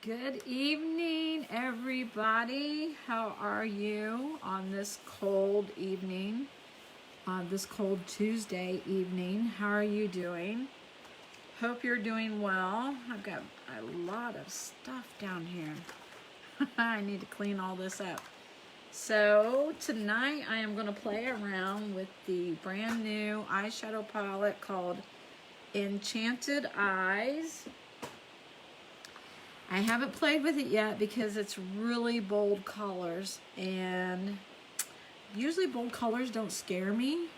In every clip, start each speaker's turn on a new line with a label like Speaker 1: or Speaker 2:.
Speaker 1: Good evening, everybody. How are you on this cold evening, this cold Tuesday evening? How are you doing? Hope you're doing well. I've got a lot of stuff down here. I need to clean all this up. So tonight I am going to play around with the brand new eyeshadow palette called Enchanted Eyes. I haven't played with it yet because it's really bold colors, and usually bold colors don't scare me,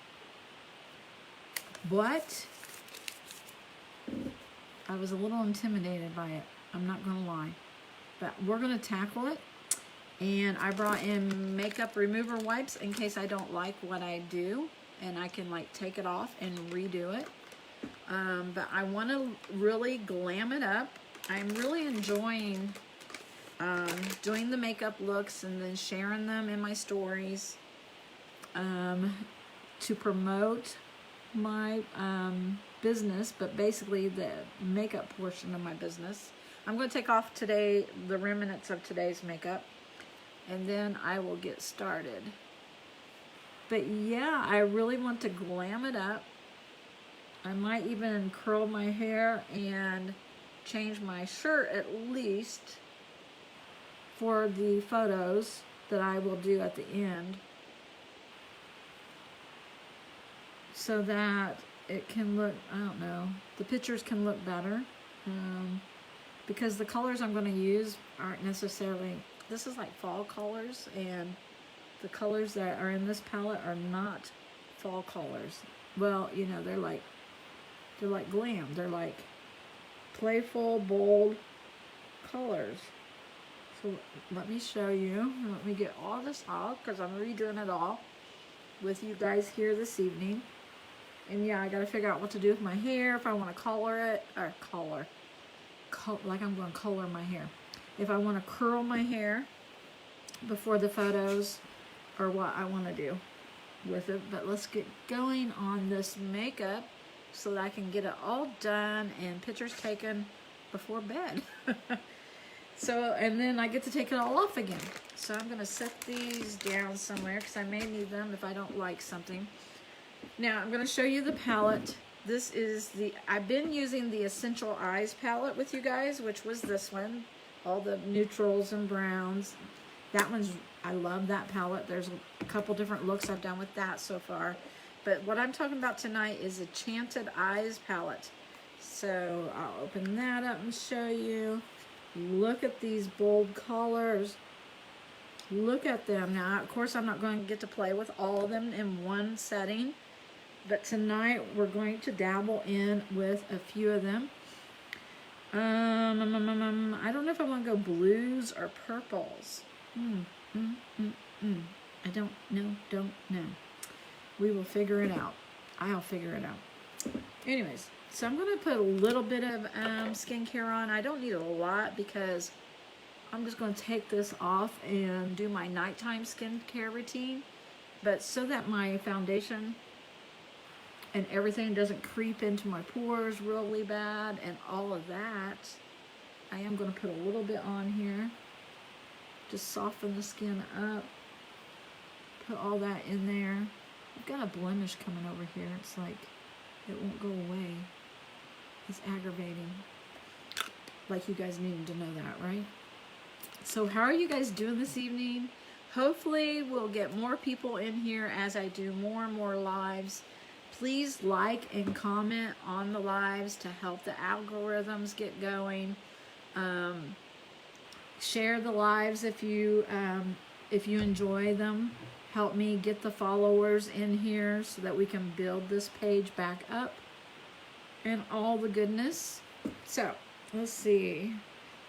Speaker 1: but I was a little intimidated by it. I'm not gonna lie, but we're gonna tackle it. And I brought in makeup remover wipes in case I don't like what I do, and I can like take it off and redo it. But I want to really glam it up. I'm really enjoying doing the makeup looks and then sharing them in my stories to promote my business, but basically the makeup portion of my business. I'm going to take off today the remnants of today's makeup, and then I will get started. But yeah, I really want to glam it up. I might even curl my hair and change my shirt at least for the photos that I will do at the end, so that it can look, I don't know, the pictures can look better, because the colors I'm going to use aren't necessarily, this is like fall colors, and the colors that are in this palette are not fall colors. Well, you know, they're like glam, they're like playful, bold colors. So let me show you. Let me get all this off because I'm redoing it all with you guys here this evening. And yeah, I got to figure out what to do with my hair, if I want to color it, or like I'm going to color my hair. If I want to curl my hair before the photos, or what I want to do with it. But let's get going on this makeup so that I can get it all done and pictures taken before bed. So, and then I get to take it all off again. So I'm gonna set these down somewhere because I may need them if I don't like something. Now I'm gonna show you the palette. This is I've been using the Essential Eyes palette with you guys, which was this one. All the neutrals and browns. That one's, I love that palette. There's a couple different looks I've done with that so far. But what I'm talking about tonight is Enchanted Eyes palette. So I'll open that up and show you. Look at these bold colors. Look at them. Now, of course, I'm not going to get to play with all of them in one setting. But tonight, we're going to dabble in with a few of them. I don't know if I want to go blues or purples. I don't know. We will figure it out. I'll figure it out. Anyways, so I'm going to put a little bit of skincare on. I don't need a lot because I'm just going to take this off and do my nighttime skincare routine. But so that my foundation and everything doesn't creep into my pores really bad and all of that, I am going to put a little bit on here. Just soften the skin up. Put all that in there. I've got a blemish coming over here. It's like, it won't go away. It's aggravating. Like you guys needed to know that, right? So how are you guys doing this evening? Hopefully we'll get more people in here as I do more and more lives. Please like and comment on the lives to help the algorithms get going. Share the lives if you enjoy them. Help me get the followers in here so that we can build this page back up and all the goodness. So let's see.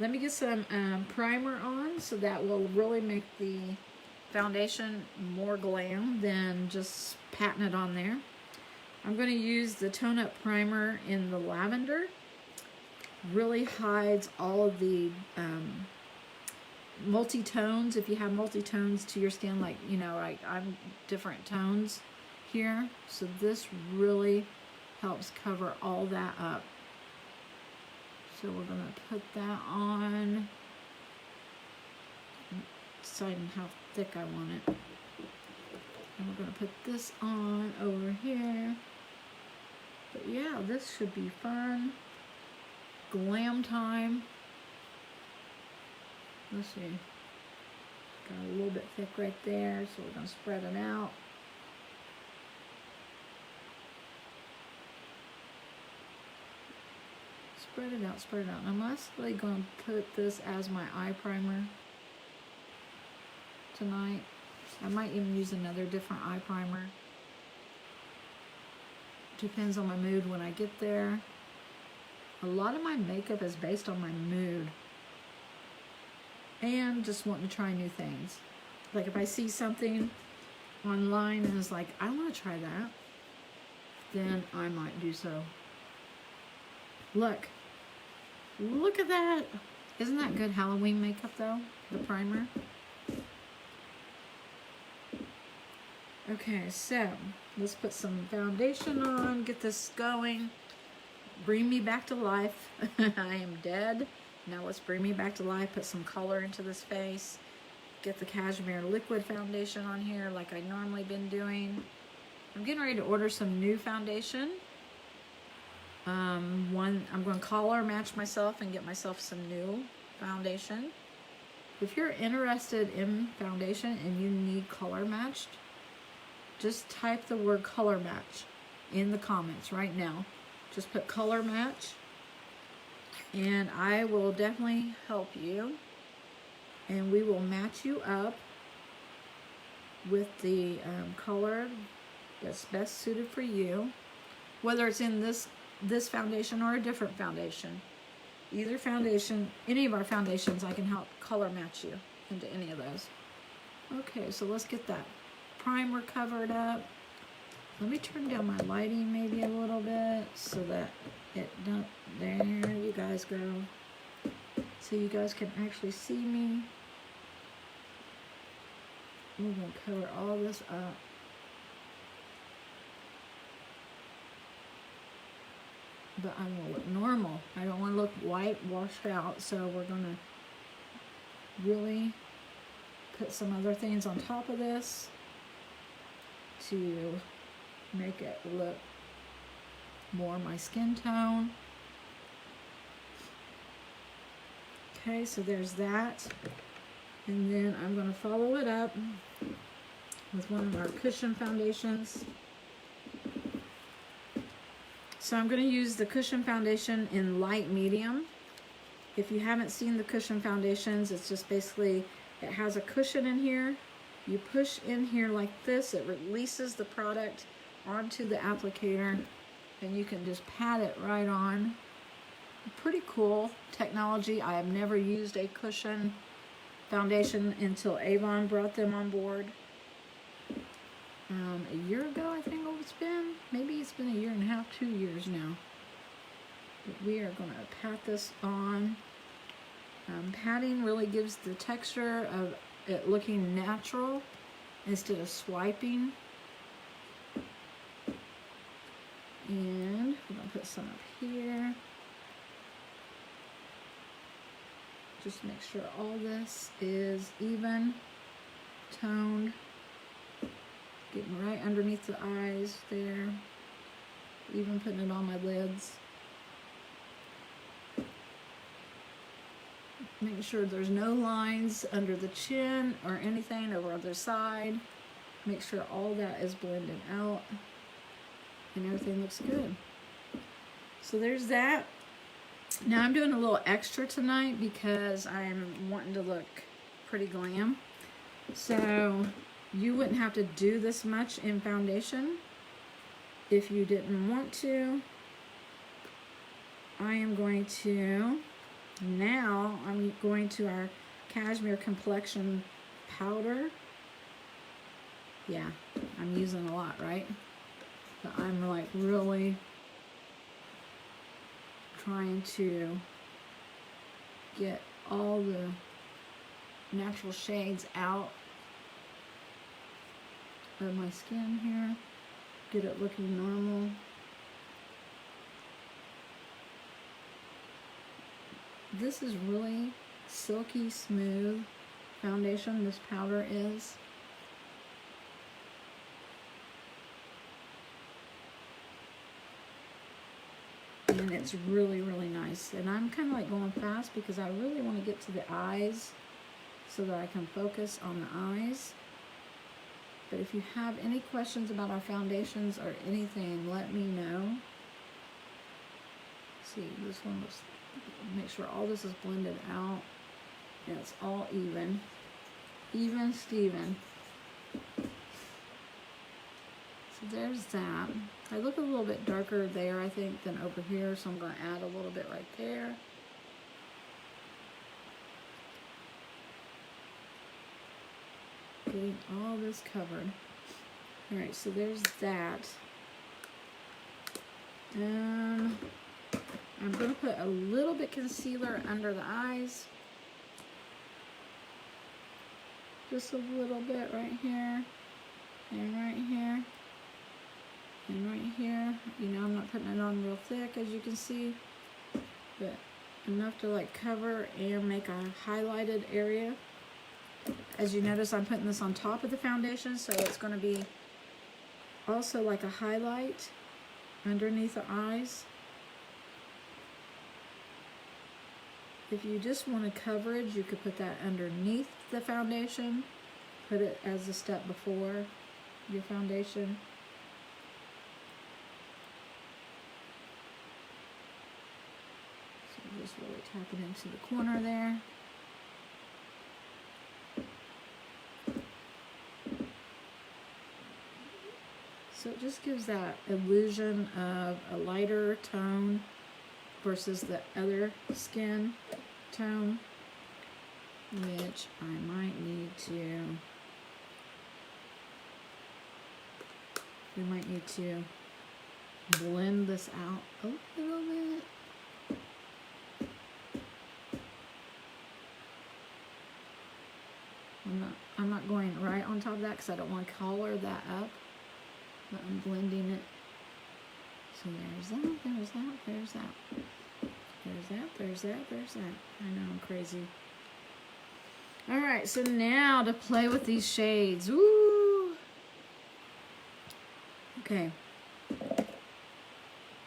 Speaker 1: Let me get some primer on so that will really make the foundation more glam than just patting it on there. I'm going to use the Tone Up Primer in the lavender. Really hides all of the multi-tones. If you have multi-tones to your skin, like, you know, I'm different tones here, so this really helps cover all that up. So we're going to put that on. deciding how thick I want it. And we're gonna put this on over here. But yeah, this should be fun. Glam time. Let's see. Got a little bit thick right there, so we're gonna spread it out. Spread it out, spread it out. I'm actually going to put this as my eye primer tonight. I might even use another different eye primer. Depends on my mood when I get there. A lot of my makeup is based on my mood. And just wanting to try new things. Like if I see something online and it's like, I want to try that, then I might do so. Look at that. Isn't that good Halloween makeup though? The primer. Okay, so let's put some foundation on, get this going. Bring me back to life. I am dead. Now let's bring me back to life, put some color into this face. Get the Cashmere liquid foundation on here like I normally been doing. I'm getting ready to order some new foundation. I'm going to color match myself and get myself some new foundation. If you're interested in foundation and you need color matched, just type the word color match in the comments right now. Just put color match and I will definitely help you, and we will match you up with the color that's best suited for you, whether it's in this foundation or a different foundation. Either foundation, any of our foundations, I can help color match you into any of those. Okay, so let's get that primer covered up. Let me turn down my lighting maybe a little bit so that it don't, there you guys go. So you guys can actually see me. We're gonna cover all this up. But I want to look normal. I don't want to look white, washed out. So we're going to really put some other things on top of this to make it look more my skin tone. Okay, so there's that. And then I'm going to follow it up with one of our cushion foundations. So I'm going to use the cushion foundation in light medium. If you haven't seen the cushion foundations, it's just basically, it has a cushion in here. You push in here like this, it releases the product onto the applicator, and you can just pat it right on. Pretty cool technology. I have never used a cushion foundation until Avon brought them on board. A year ago, I think it's been. Maybe it's been a year and a half, 2 years now. But we are going to pat this on. Patting really gives the texture of it looking natural instead of swiping. And we're going to put some up here. Just make sure all this is even toned. Getting right underneath the eyes there. Even putting it on my lids. Making sure there's no lines under the chin or anything over the side. Make sure all that is blended out and everything looks good. So there's that. Now I'm doing a little extra tonight because I'm wanting to look pretty glam. So you wouldn't have to do this much in foundation if you didn't want to. I'm going to our Cashmere Complexion Powder. Yeah, I'm using a lot, right? But I'm like really trying to get all the natural shades out of my skin here, get it looking normal. This is really silky smooth foundation this powder is. And it's really, really nice. And I'm kind of like going fast because I really want to get to the eyes so that I can focus on the eyes. But if you have any questions about our foundations or anything, let me know. See, this one looks, make sure all this is blended out. And it's all even. Even Steven. So there's that. I look a little bit darker there, I think, than over here, so I'm going to add a little bit right there. Getting all this covered. Alright, so there's that. I'm going to put a little bit concealer under the eyes. Just a little bit right here. And right here. And right here. You know, I'm not putting it on real thick, as you can see. But enough to like cover and make a highlighted area. As you notice, I'm putting this on top of the foundation, so it's going to be also like a highlight underneath the eyes. If you just wanted coverage, you could put that underneath the foundation. Put it as a step before your foundation. So just really tapping into the corner there. So it just gives that illusion of a lighter tone versus the other skin tone, which I might need to, we might need to blend this out a little bit. I'm not going right on top of that because I don't want to color that up, but I'm blending it. So there's that, there's that, there's that. There's that, there's that, there's that. I know, I'm crazy. Alright, so now to play with these shades. Ooh! Okay.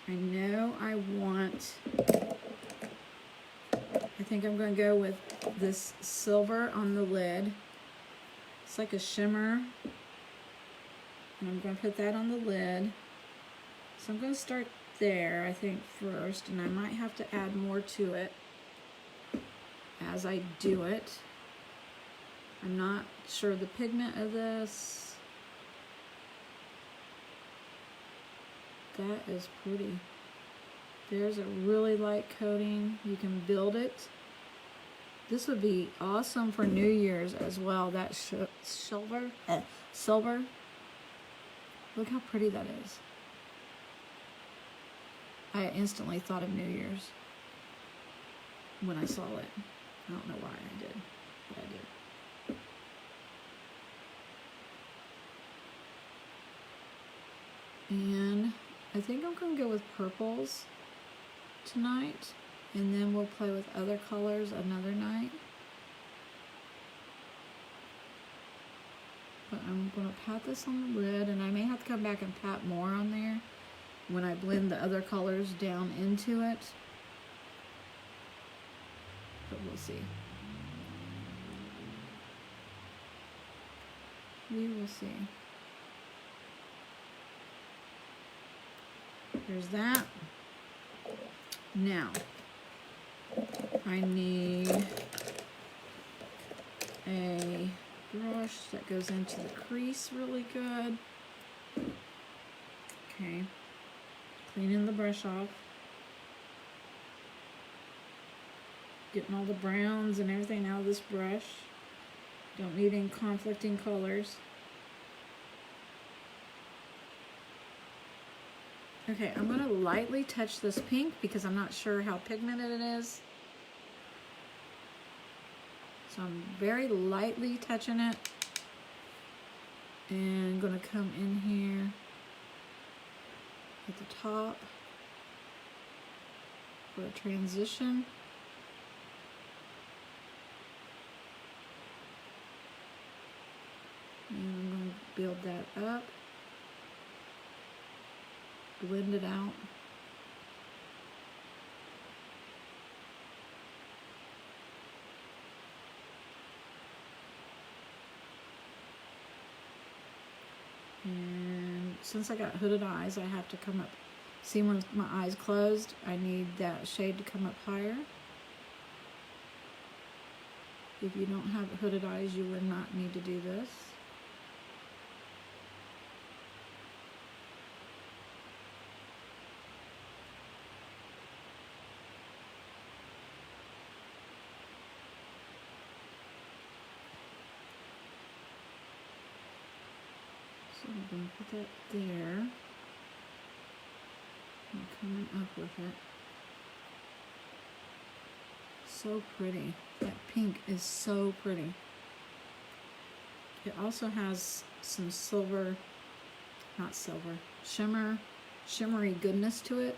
Speaker 1: I know I want... I think I'm going to go with this silver on the lid. It's like a shimmer. And I'm going to put that on the lid. So I'm going to start there, I think, first, and I might have to add more to it as I do it. I'm not sure the pigment of this. That is pretty. There's a really light coating. You can build it. This would be awesome for New Year's as well. That silver. Look how pretty that is. I instantly thought of New Year's when I saw it. I don't know why I did, but I did. And I think I'm going to go with purples tonight, and then we'll play with other colors another night. But I'm going to pat this on the lid, and I may have to come back and pat more on there when I blend the other colors down into it. But we'll see. We will see. There's that. Now, I need a brush that goes into the crease really good. Okay. Cleaning the brush off. Getting all the browns and everything out of this brush. Don't need any conflicting colors. Okay, I'm going to lightly touch this pink because I'm not sure how pigmented it is. So I'm very lightly touching it. And I'm going to come in here at the top for a transition. that up, blend it out. And since I got hooded eyes, I have to come up. See, when my eyes closed, I need that shade to come up higher. If you don't have hooded eyes, you would not need to do this. So I'm going to put that there. I'm coming up with it. So pretty. That pink is so pretty. It also has some silver, not silver, shimmery goodness to it.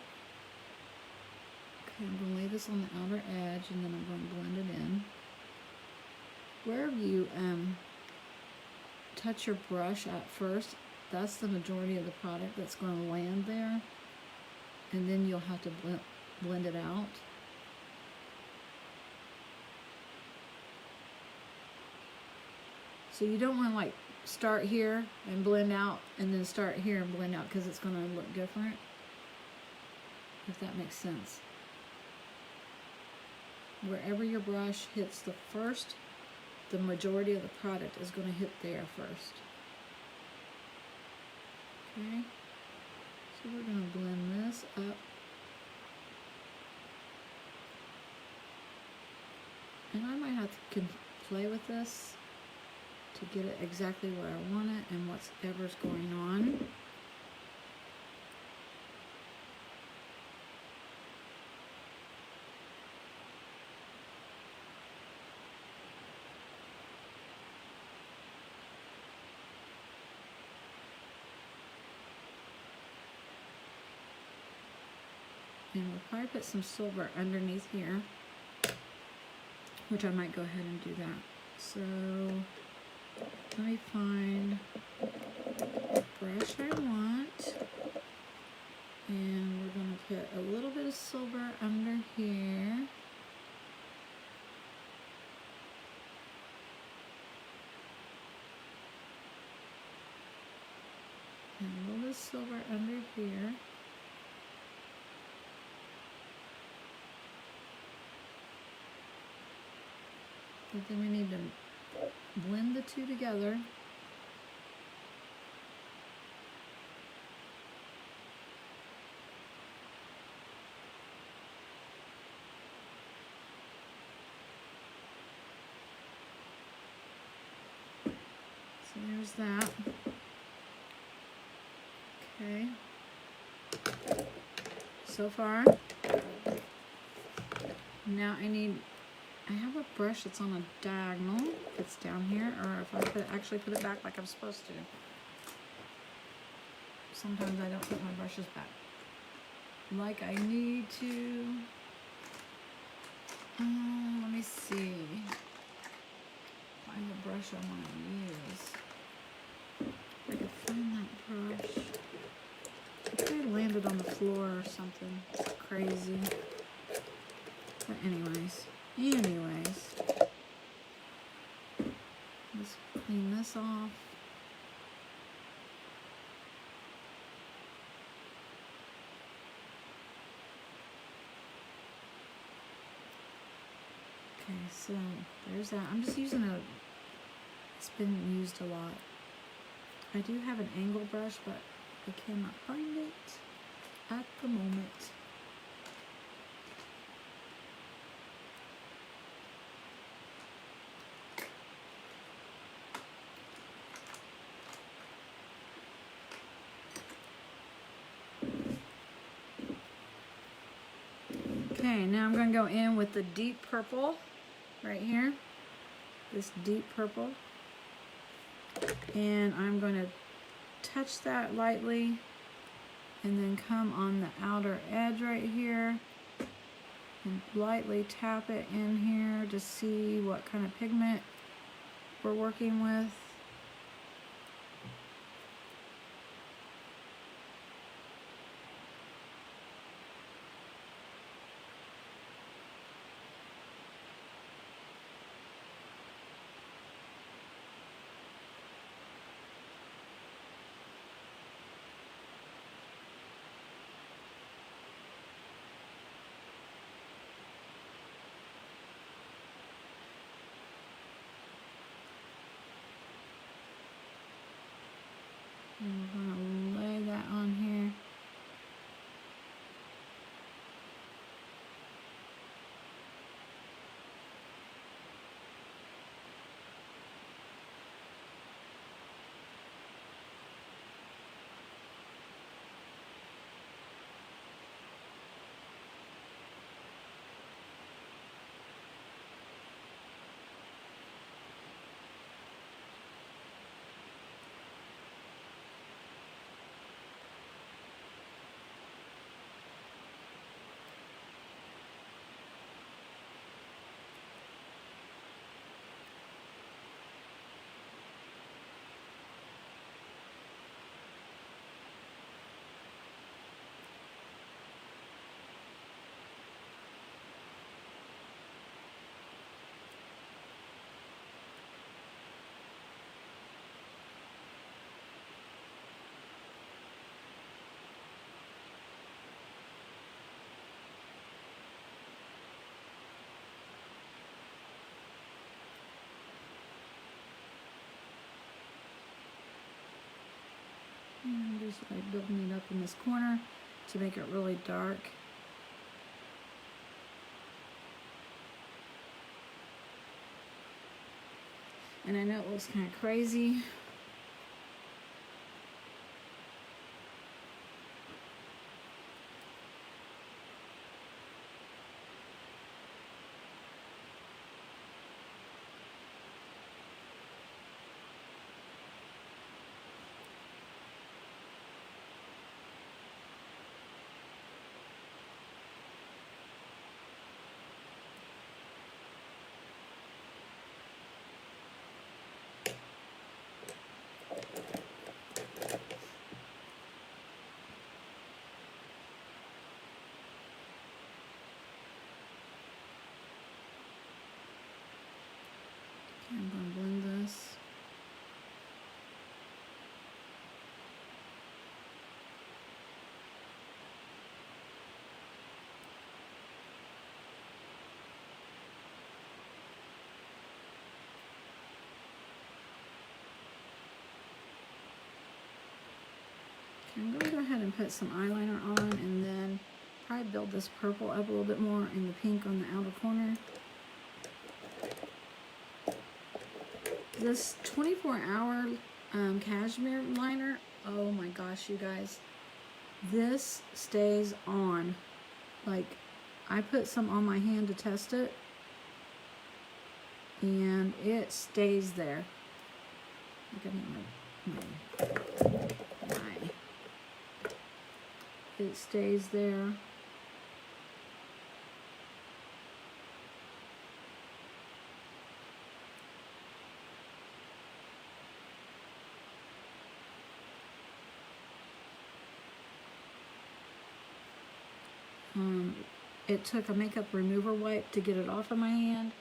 Speaker 1: Okay, I'm going to lay this on the outer edge and then I'm going to blend it in. Wherever you touch your brush at first, that's the majority of the product that's going to land there. And then you'll have to blend it out. So you don't want to like start here and blend out and then start here and blend out, because it's going to look different, if that makes sense. Wherever your brush hits the first, the majority of the product is going to hit there first. Okay, so we're going to blend this up. And I might have to play with this to get it exactly where I want it and whatever's going on. And we'll probably put some silver underneath here, which I might go ahead and do that. So let me find the brush I want, and we're going to put a little bit of silver under here. And a little bit of silver under here. But then we need to blend the two together. So there's that. Okay. So far. Now I have a brush that's on a diagonal. It's down here, or if I actually put it back like I'm supposed to. Sometimes I don't put my brushes back like I need to. Let me see. Find the brush I want to use. If I could find that brush. I think I landed on the floor or something. It's crazy. But anyways, let's clean this off. Okay, so there's that. I'm just using it's been used a lot. I do have an angle brush, but I cannot find it at the moment. Okay, now I'm going to go in with the deep purple right here, this deep purple, and I'm going to touch that lightly and then come on the outer edge right here and lightly tap it in here to see what kind of pigment we're working with. by building it up in this corner to make it really dark. And I know it looks kind of crazy. I'm going to blend this. Okay, I'm going to go ahead and put some eyeliner on and then probably build this purple up a little bit more and the pink on the outer corner. This 24-hour cashmere liner, oh my gosh, you guys, this stays on. Like, I put some on my hand to test it, and it stays there. Look at my. It stays there. It took a makeup remover wipe to get it off of my hand.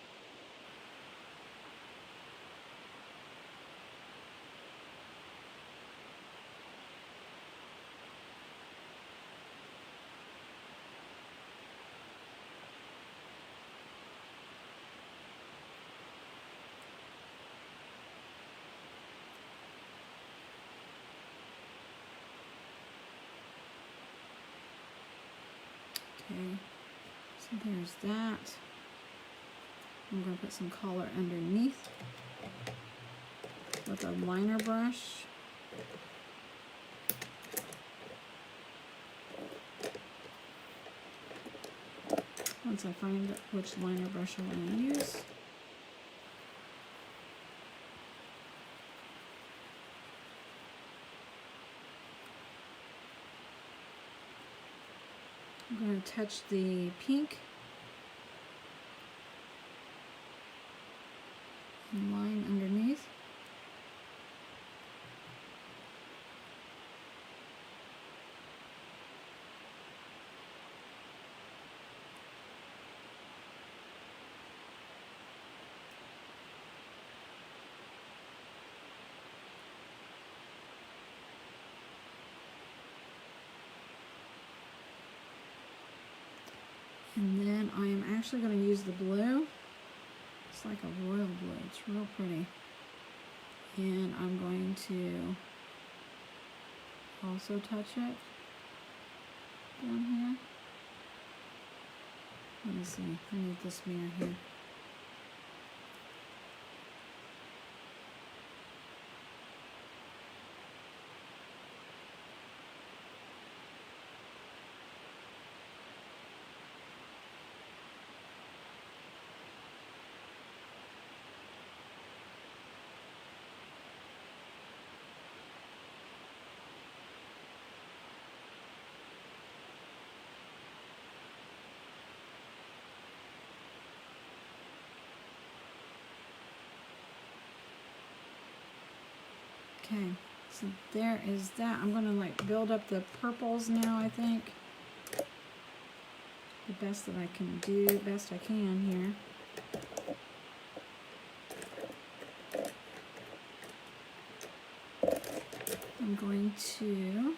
Speaker 1: Okay, so there's that. I'm going to put some color underneath with a liner brush. Once I find which liner brush I want to use. I'm going to touch the pink and line underneath. And then I am actually going to use the blue. It's like a royal blue. It's real pretty. And I'm going to also touch it down here. Let me see. I need this mirror here. Okay, so there is that. I'm gonna like build up the purples now, I think. The best that I can do, best I can here. I'm going to,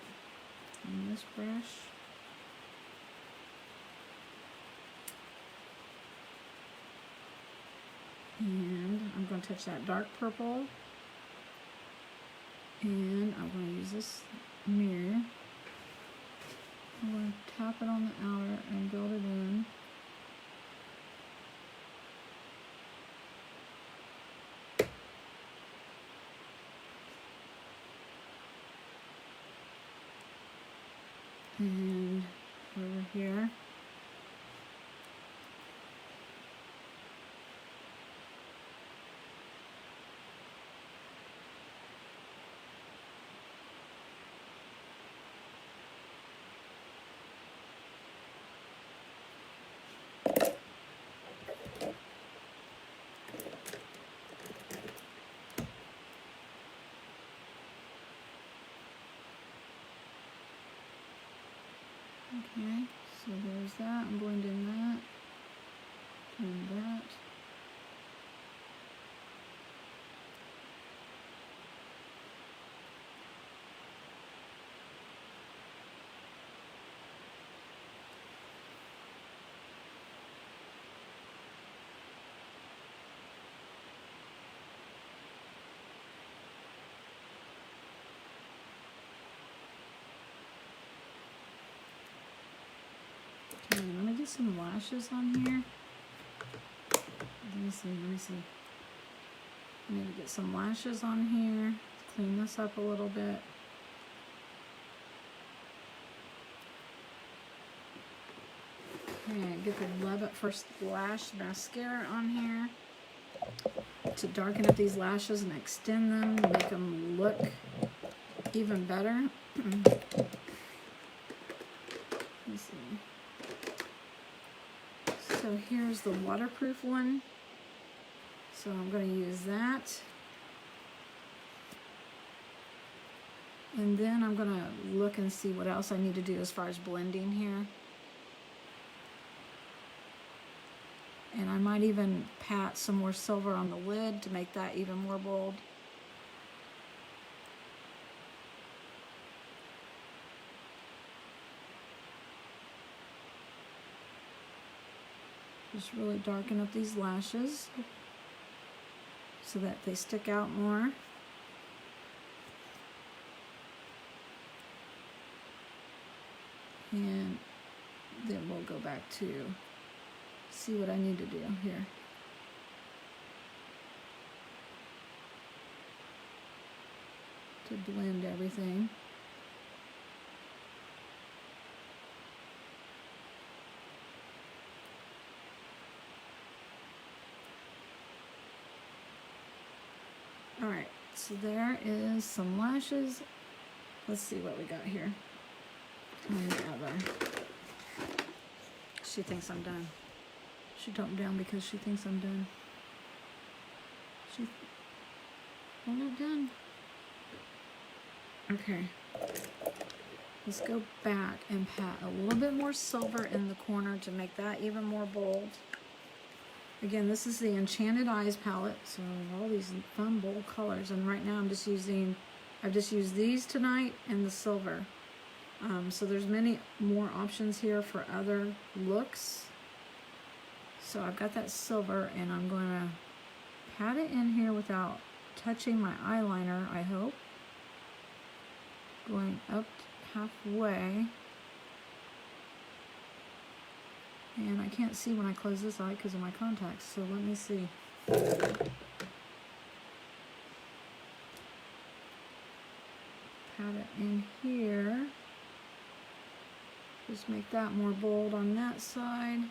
Speaker 1: on this brush, and I'm going to touch that dark purple. And I'm going to use this mirror. I'm going to tap it on the outer and build it in. And over here. Okay, so there's that. I'm blending that and that. Okay, let me get some lashes on here. Let me see. I need to get some lashes on here. Clean this up a little bit. Okay, get the 11 First Lash Mascara on here to darken up these lashes and extend them, make them look even better. Let's see. So here's the waterproof one. So I'm going to use that. And then I'm going to look and see what else I need to do as far as blending here. And I might even pat some more silver on the lid to make that even more bold. Just really darken up these lashes so that they stick out more. And then we'll go back to see what I need to do here. To blend everything. Alright, so there is some lashes. Let's see what we got here. She thinks I'm done. She dumped down because she thinks I'm done. I'm not done. Okay. Let's go back and pat a little bit more silver in the corner to make that even more bold. Again, this is the Enchanted Eyes palette, so all these fun, bold colors. And right now I've just used these tonight and the silver. So there's many more options here for other looks. So I've got that silver, and I'm going to pat it in here without touching my eyeliner, I hope. Going up halfway. And I can't see when I close this eye because of my contacts, so let me see. Pat it in here. Just make that more bold on that side.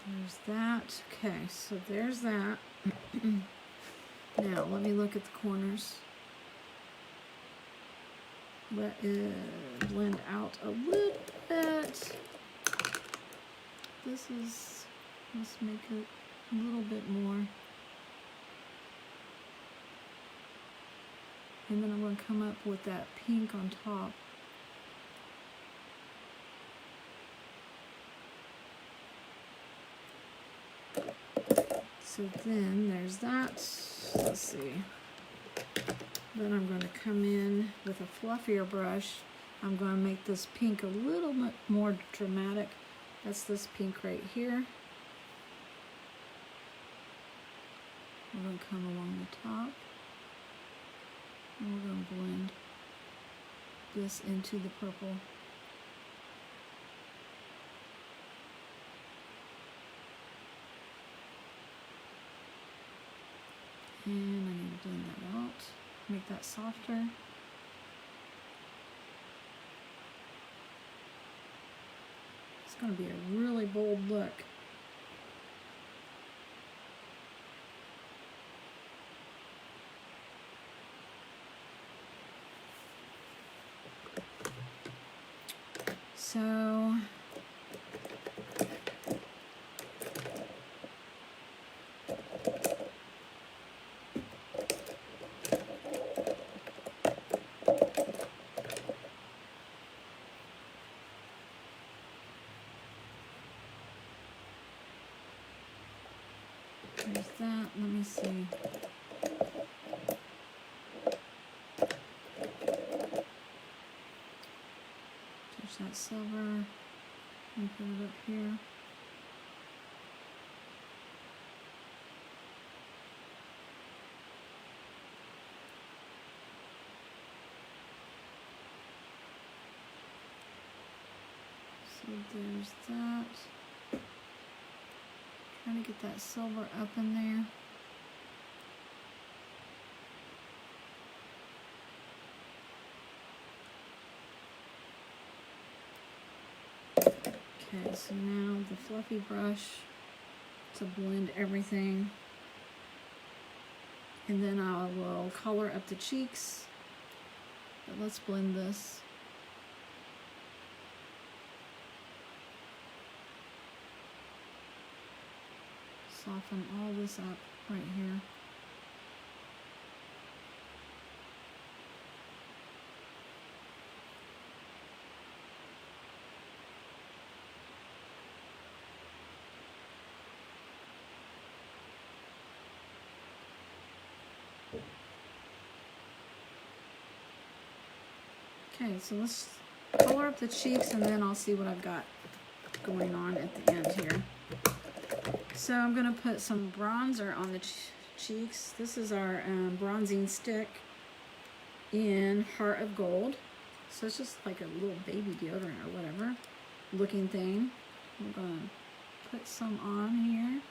Speaker 1: There's that. Okay, so there's that. Now, let me look at the corners. Let it blend out a little bit. Let's make it a little bit more. And then I'm going to come up with that pink on top. So then there's that. Let's see. Then I'm going to come in with a fluffier brush. I'm going to make this pink a little bit more dramatic. That's this pink right here. We're going to come along the top, and we're going to blend this into the purple. And I need to blend that out, make that softer. It's going to be a really bold look. So there's that. Let me see. Touch that silver and put it up here. So there's that. Trying to get that silver up in there. Okay, so now the fluffy brush to blend everything. And then I will color up the cheeks. But let's blend this. Soften all this up right here. Okay, so let's color up the cheeks and then I'll see what I've got going on at the end here. So I'm going to put some bronzer on the cheeks. This is our bronzing stick in Heart of Gold. So it's just like a little baby deodorant or whatever looking thing. I'm going to put some on here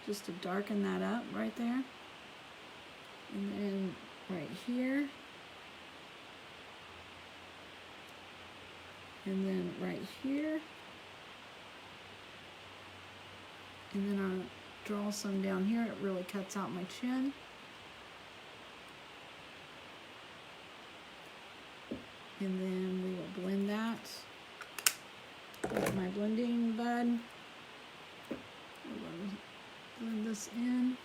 Speaker 1: just to darken that up right there. And then right here. And then right here. And then I'll draw some down here. It really cuts out my chin. And then we will blend that with my blending bud. We'll blend this in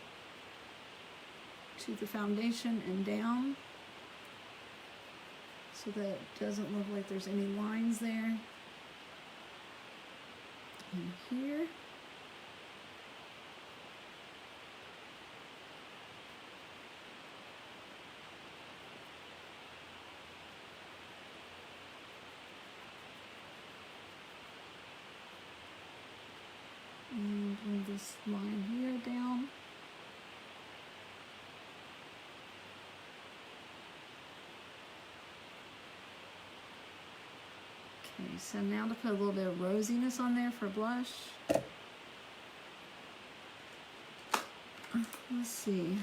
Speaker 1: to the foundation and down so that it doesn't look like there's any lines there. And here. And bring this line here down. Okay, so now to put a little bit of rosiness on there for blush. Let's see.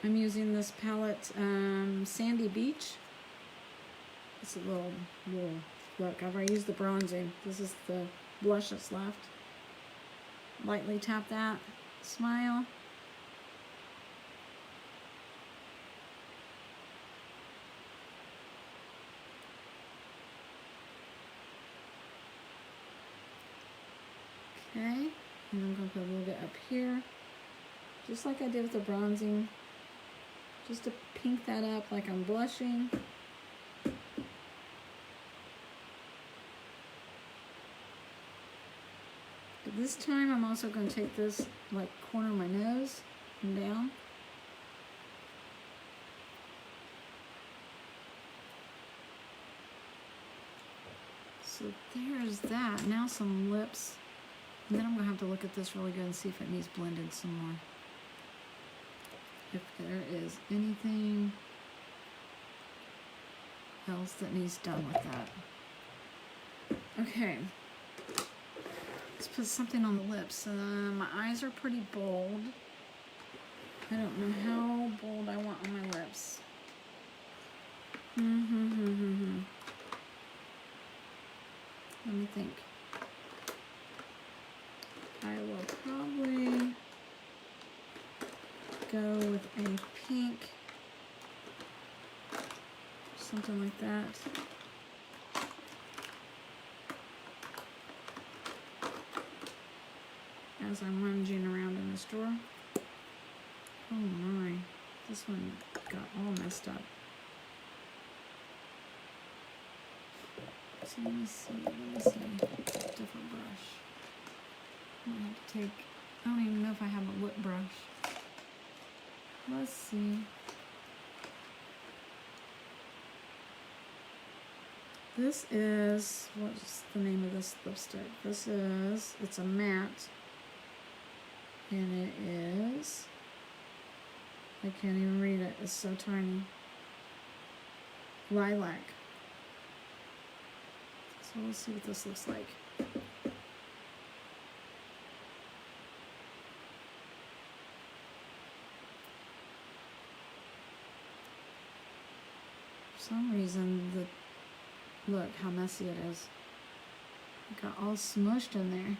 Speaker 1: I'm using this palette, Sandy Beach. It's a little, look, I've already used the bronzing. This is the blush that's left. Lightly tap that, smile. Okay, and I'm going to put a little bit up here, just like I did with the bronzing, just to pink that up like I'm blushing. But this time I'm also going to take this, like, corner of my nose and down. So there's that. Now some lips. And then I'm going to have to look at this really good and see if it needs blended some more. If there is anything else that needs done with that. Okay. Let's put something on the lips. My eyes are pretty bold. I don't know how bold I want on my lips. Let me think. I will probably go with a pink, something like that. As I'm rummaging around in the store. Oh my, this one got all messed up. So let me see, different brush. I'm gonna have to take, I don't even know if I have a lip brush. Let's see. This is, what's the name of this lipstick? This is, it's a matte. And it is, I can't even read it, it's so tiny. Lilac. So let's see what this looks like. For some reason, look how messy it is. It got all smushed in there.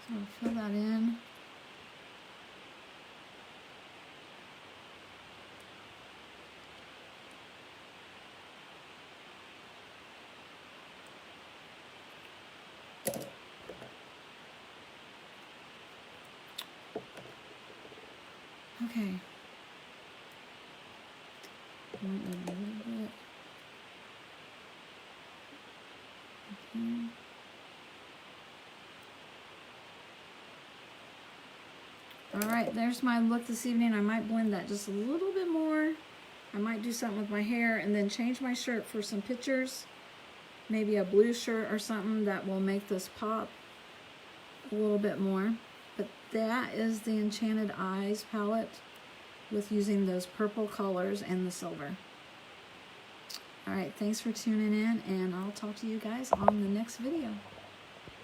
Speaker 1: So I'll fill that in. Okay. A little bit. Okay. Alright, there's my look this evening. I might blend that just a little bit more. I might do something with my hair and then change my shirt for some pictures. Maybe a blue shirt or something that will make this pop a little bit more. But that is the Enchanted Eyes palette with using those purple colors and the silver. Alright, thanks for tuning in, and I'll talk to you guys on the next video.